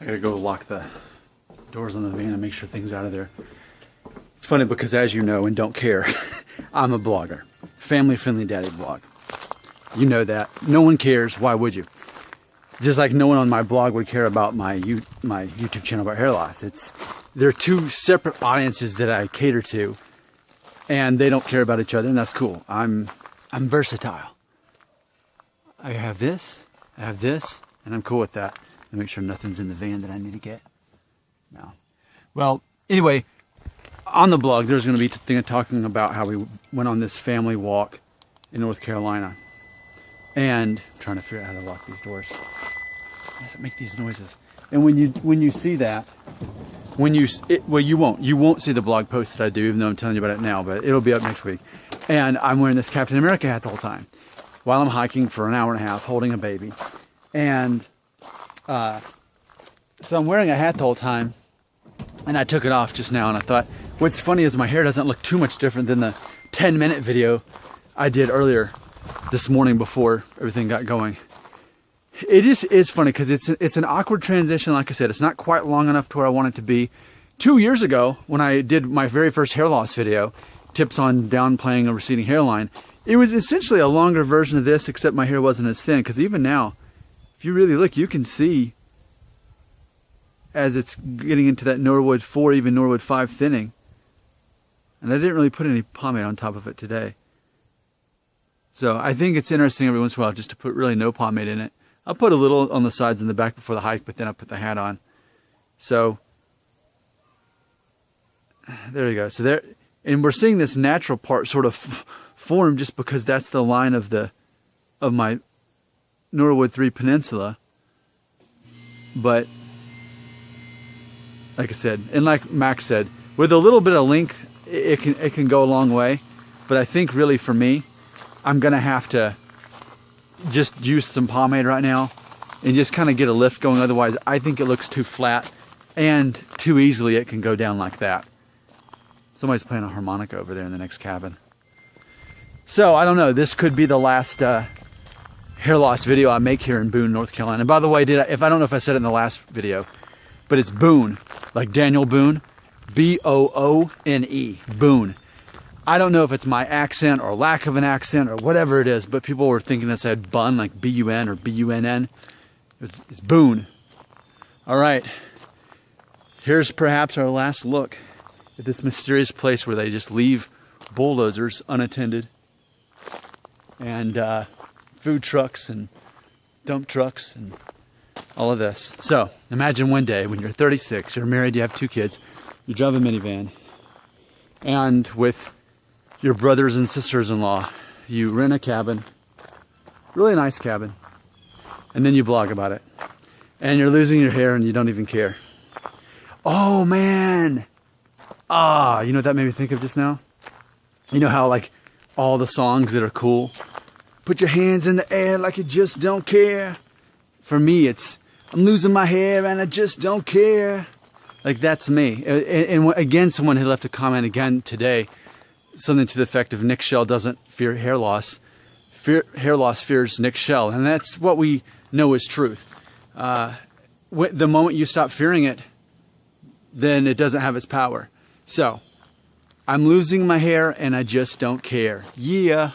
I gotta go lock the doors on the van and make sure things are out of there. It's funny because, as you know and don't care, I'm a blogger. Family Friendly Daddy blog. You know that. No one cares. Why would you? Just like no one on my blog would care about my YouTube channel about hair loss. They're two separate audiences that I cater to, and they don't care about each other, and that's cool. I'm versatile. I have this, and I'm cool with that. And make sure nothing's in the van that I need to get. No. Well, anyway, on the blog, there's going to be a thing talking about how we went on this family walk in North Carolina. And I'm trying to figure out how to lock these doors. How does it make these noises? And when you see that, well, you won't see the blog post that I do, even though I'm telling you about it now, but it'll be up next week. And I'm wearing this Captain America hat the whole time while I'm hiking for an hour and a half, holding a baby. And so I'm wearing a hat the whole time, and I took it off just now, and I thought, what's funny is my hair doesn't look too much different than the 10-minute video I did earlier this morning before everything got going. It just is funny because it's an awkward transition. Like I said, it's not quite long enough to where I want it to be. 2 years ago, when I did my very first hair loss video, tips on downplaying a receding hairline, it was essentially a longer version of this, except my hair wasn't as thin. Because even now, if you really look, you can see as it's getting into that Norwood 4, even Norwood 5 thinning. And I didn't really put any pomade on top of it today. So I think it's interesting every once in a while just to put really no pomade in it. I'll put a little on the sides and the back before the hike, but then I put the hat on. So there you go. So there, and we're seeing this natural part sort of form just because that's the line of my Norwood 3 Peninsula. But like I said, and like Max said, with a little bit of length, it can go a long way. But I think really for me, I'm gonna have to just use some pomade right now and just kind of get a lift going. Otherwise, I think it looks too flat, and too easily it can go down like that. Somebody's playing a harmonica over there in the next cabin. So I don't know. This could be the last hair loss video I make here in Boone, North Carolina. And by the way, I don't know if I said it in the last video, but it's Boone, like Daniel Boone, B-O-O-N-E, Boone. I don't know if it's my accent or lack of an accent or whatever it is, but people were thinking it said bun, like B-U-N or B-U-N-N. It's Boone. All right. Here's perhaps our last look at this mysterious place where they just leave bulldozers unattended, and food trucks and dump trucks and all of this. So imagine one day when you're 36, you're married, you have 2 kids, you drive a minivan, and with your brothers and sisters-in-law, you rent a cabin, really nice cabin, and then you blog about it. And you're losing your hair and you don't even care. Oh man! You know what that made me think of just now? You know how like all the songs that are cool, put your hands in the air like you just don't care. For me, it's, I'm losing my hair and I just don't care. Like that's me. And again, someone had left a comment again today, something to the effect of Nick Shell doesn't fear hair loss. Hair loss fears Nick Shell. And that's what we know is truth. The moment you stop fearing it, then it doesn't have its power. So, I'm losing my hair and I just don't care. Yeah.